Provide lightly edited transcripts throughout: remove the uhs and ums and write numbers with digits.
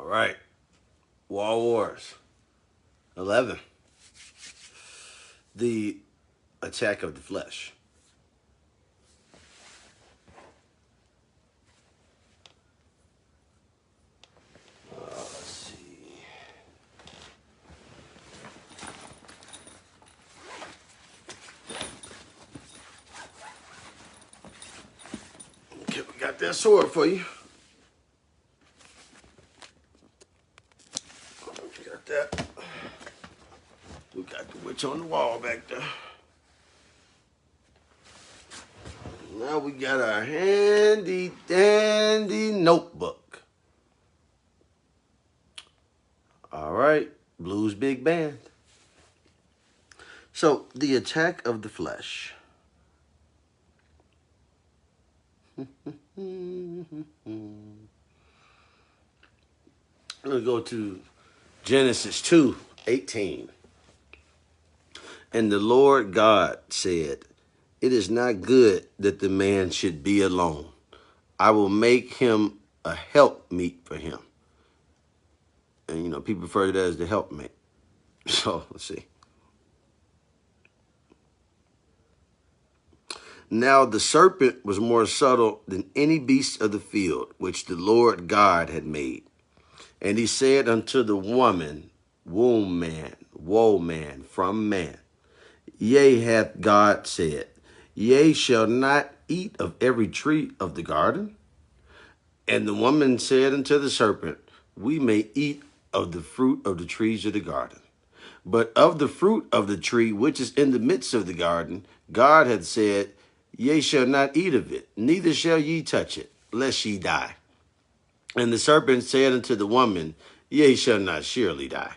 right. Wall Wars. 11. The attack of the flesh. Let's see. Okay, we got that sword for you. We got that. We got the witch on the wall back there. Now we got our handy dandy notebook. All right, Blues Big Band. So, the attack of the flesh. I'm going to go to Genesis 2:18. And the Lord God said, "It is not good that the man should be alone. I will make him a helpmeet for him." And, people refer to that as the helpmate. So, let's see. Now the serpent was more subtle than any beast of the field, which the Lord God had made. And he said unto the woman, woe man from man. Yea, hath God said, ye shall not eat of every tree of the garden? And the woman said unto the serpent, we may eat of the fruit of the trees of the garden. But of the fruit of the tree which is in the midst of the garden, God hath said, ye shall not eat of it, neither shall ye touch it, lest ye die. And the serpent said unto the woman, ye shall not surely die.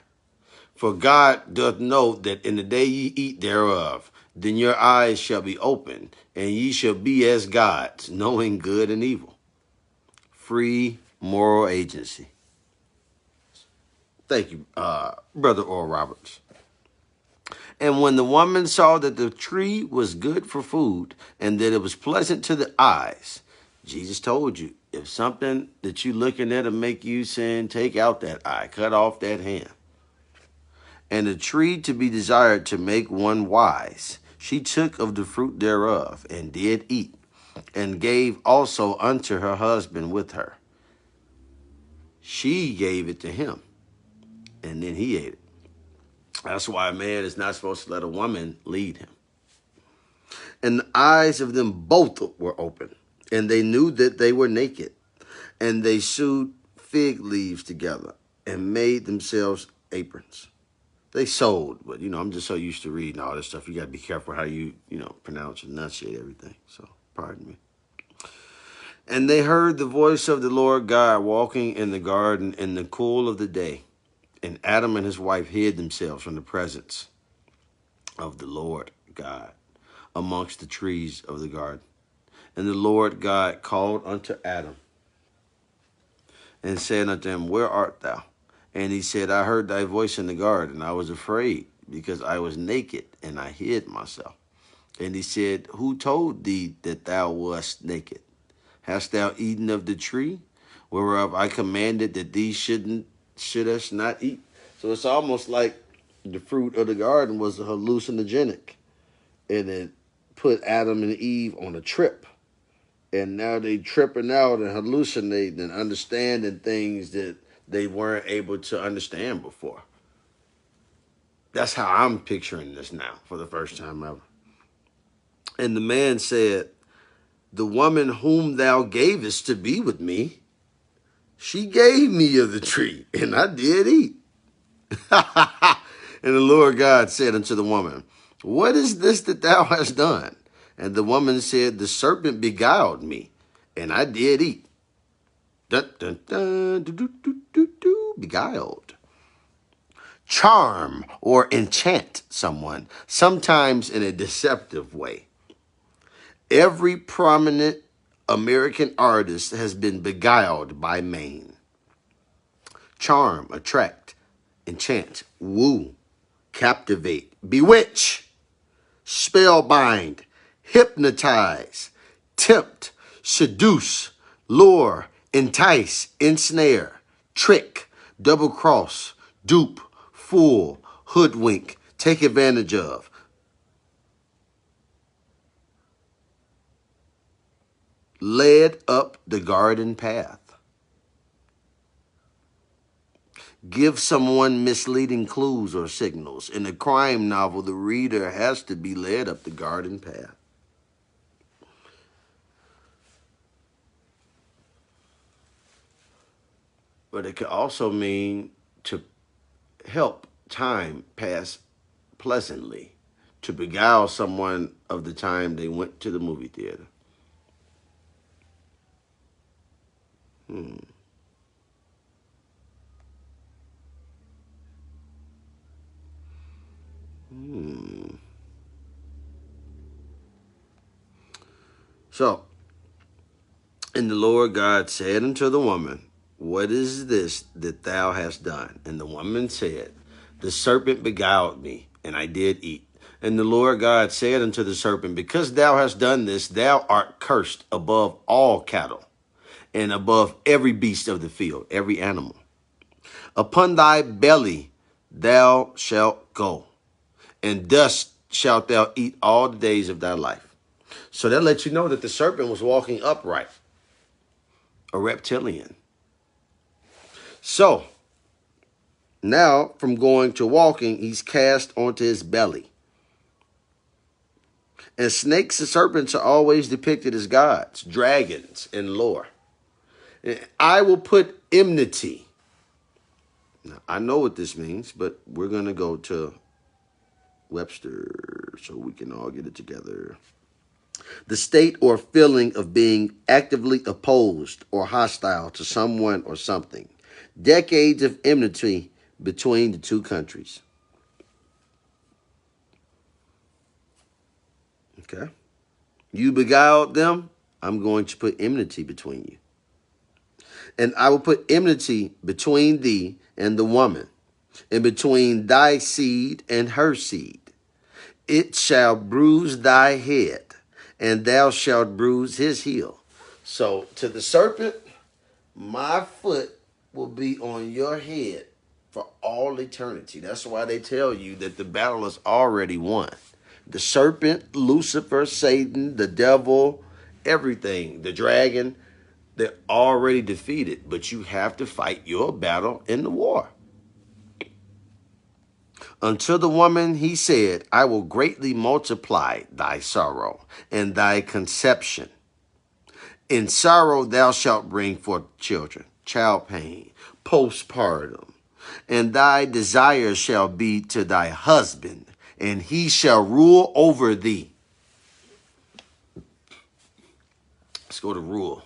For God doth know that in the day ye eat thereof, then your eyes shall be opened, and ye shall be as gods, knowing good and evil. Free moral agency. Thank you, Brother Oral Roberts. And when the woman saw that the tree was good for food and that it was pleasant to the eyes, Jesus told you, if something that you looking at will make you sin, take out that eye, cut off that hand. And the tree to be desired to make one wise, she took of the fruit thereof and did eat, and gave also unto her husband with her. She gave it to him, and then he ate it. That's why a man is not supposed to let a woman lead him. And the eyes of them both were open, and they knew that they were naked. And they sewed fig leaves together and made themselves aprons. They sewed, but, I'm just so used to reading all this stuff. You got to be careful how you, pronounce and enunciate everything. So, pardon me. And they heard the voice of the Lord God walking in the garden in the cool of the day. And Adam and his wife hid themselves from the presence of the Lord God amongst the trees of the garden. And the Lord God called unto Adam and said unto him, where art thou? And he said, I heard thy voice in the garden. I was afraid because I was naked and I hid myself. And he said, who told thee that thou wast naked? Hast thou eaten of the tree whereof I commanded that thee shouldest not eat? So it's almost like the fruit of the garden was a hallucinogenic, and it put Adam and Eve on a trip. And now they tripping out and hallucinating and understanding things that they weren't able to understand before. That's how I'm picturing this now for the first time ever. And the man said, the woman whom thou gavest to be with me, she gave me of the tree, and I did eat. And the Lord God said unto the woman, what is this that thou hast done? And the woman said, the serpent beguiled me, and I did eat. Dun, dun, dun, do, do, do, do, do, beguiled. Charm or enchant someone, sometimes in a deceptive way. Every prominent American artist has been beguiled by Maine. Charm, attract, enchant, woo, captivate, bewitch, spellbind, hypnotize, tempt, seduce, lure, entice, ensnare, trick, double cross, dupe, fool, hoodwink, take advantage of. Led up the garden path. Give someone misleading clues or signals. In a crime novel, the reader has to be led up the garden path. But it could also mean to help time pass pleasantly, to beguile someone of the time they went to the movie theater. Hmm. Hmm. So, and the Lord God said unto the woman, what is this that thou hast done? And the woman said, the serpent beguiled me, and I did eat. And the Lord God said unto the serpent, because thou hast done this, thou art cursed above all cattle, and above every beast of the field, every animal. Upon thy belly thou shalt go, and dust shalt thou eat all the days of thy life. So that lets you know that the serpent was walking upright, a reptilian. So now from going to walking, he's cast onto his belly. And snakes and serpents are always depicted as gods, dragons in lore. I will put enmity. Now, I know what this means, but we're going to go to Webster so we can all get it together. The state or feeling of being actively opposed or hostile to someone or something. Decades of enmity between the two countries. Okay. You beguiled them, I'm going to put enmity between you. And I will put enmity between thee and the woman, and between thy seed and her seed. It shall bruise thy head, and thou shalt bruise his heel. So to the serpent, my foot will be on your head for all eternity. That's why they tell you that the battle is already won. The serpent, Lucifer, Satan, the devil, everything, the dragon, they're already defeated, but you have to fight your battle in the war. Unto the woman he said, I will greatly multiply thy sorrow and thy conception. In sorrow thou shalt bring forth children, child pain, postpartum, and thy desire shall be to thy husband, and he shall rule over thee. Let's go to rule.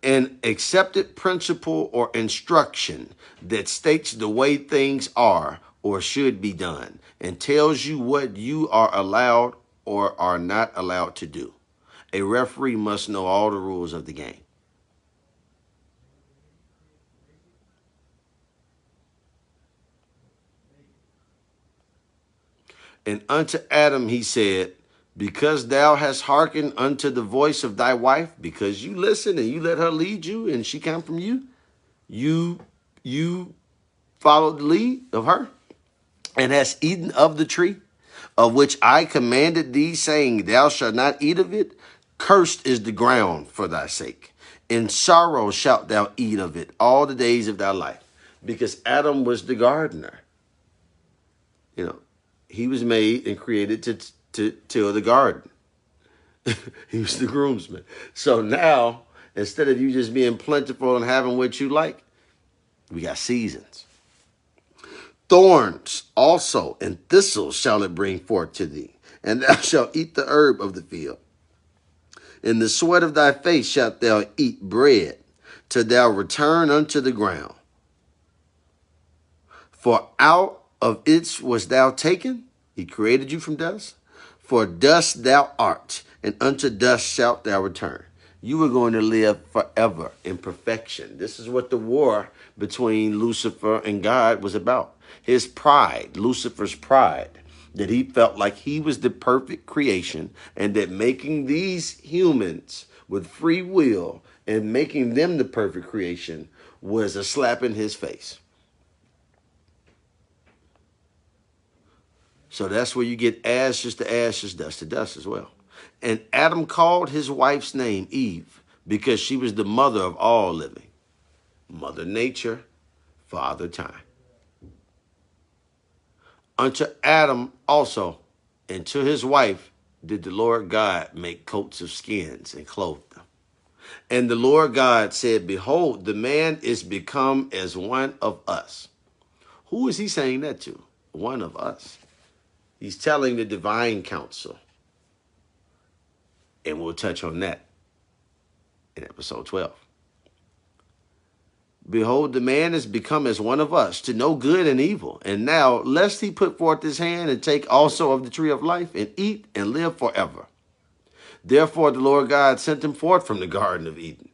An accepted principle or instruction that states the way things are or should be done and tells you what you are allowed or are not allowed to do. A referee must know all the rules of the game. And unto Adam he said, because thou hast hearkened unto the voice of thy wife, because you listen and you let her lead you and she come from you, you followed the lead of her, and hast eaten of the tree of which I commanded thee, saying, thou shalt not eat of it. Cursed is the ground for thy sake. In sorrow shalt thou eat of it all the days of thy life. Because Adam was the gardener. You know, he was made and created to till the garden. He was the groomsman. So now, instead of you just being plentiful and having what you like, we got seasons. Thorns also and thistles shall it bring forth to thee, and thou shalt eat the herb of the field. In the sweat of thy face shalt thou eat bread, till thou return unto the ground. For out of it was thou taken. He created you from dust. For dust thou art, and unto dust shalt thou return. You are going to live forever in perfection. This is what the war between Lucifer and God was about. His pride, Lucifer's pride, that he felt like he was the perfect creation, and that making these humans with free will and making them the perfect creation was a slap in his face. So that's where you get ashes to ashes, dust to dust as well. And Adam called his wife's name Eve because she was the mother of all living. Mother Nature, Father Time. Unto Adam also, and to his wife, did the Lord God make coats of skins and clothe them. And the Lord God said, behold, the man is become as one of us. Who is he saying that to? One of us. He's telling the divine council. And we'll touch on that in episode 12. Behold, the man is become as one of us, to know good and evil. And now, lest he put forth his hand and take also of the tree of life and eat and live forever. Therefore, the Lord God sent him forth from the Garden of Eden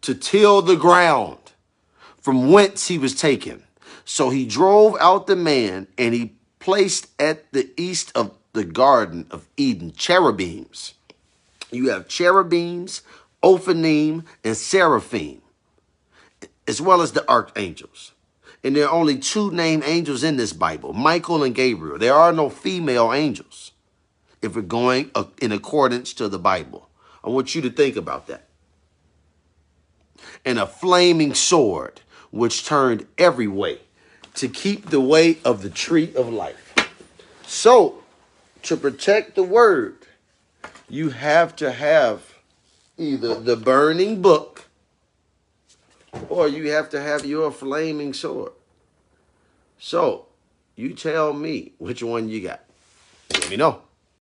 to till the ground from whence he was taken. So he drove out the man, and he placed at the east of the Garden of Eden cherubims. You have cherubims, Ophanim, and Seraphim, as well as the archangels. And there are only two named angels in this Bible, Michael and Gabriel. There are no female angels if we're going in accordance to the Bible. I want you to think about that. And a flaming sword, which turned every way to keep the way of the tree of life. So, to protect the word, you have to have either the burning book or you have to have your flaming sword. So, you tell me which one you got. Let me know.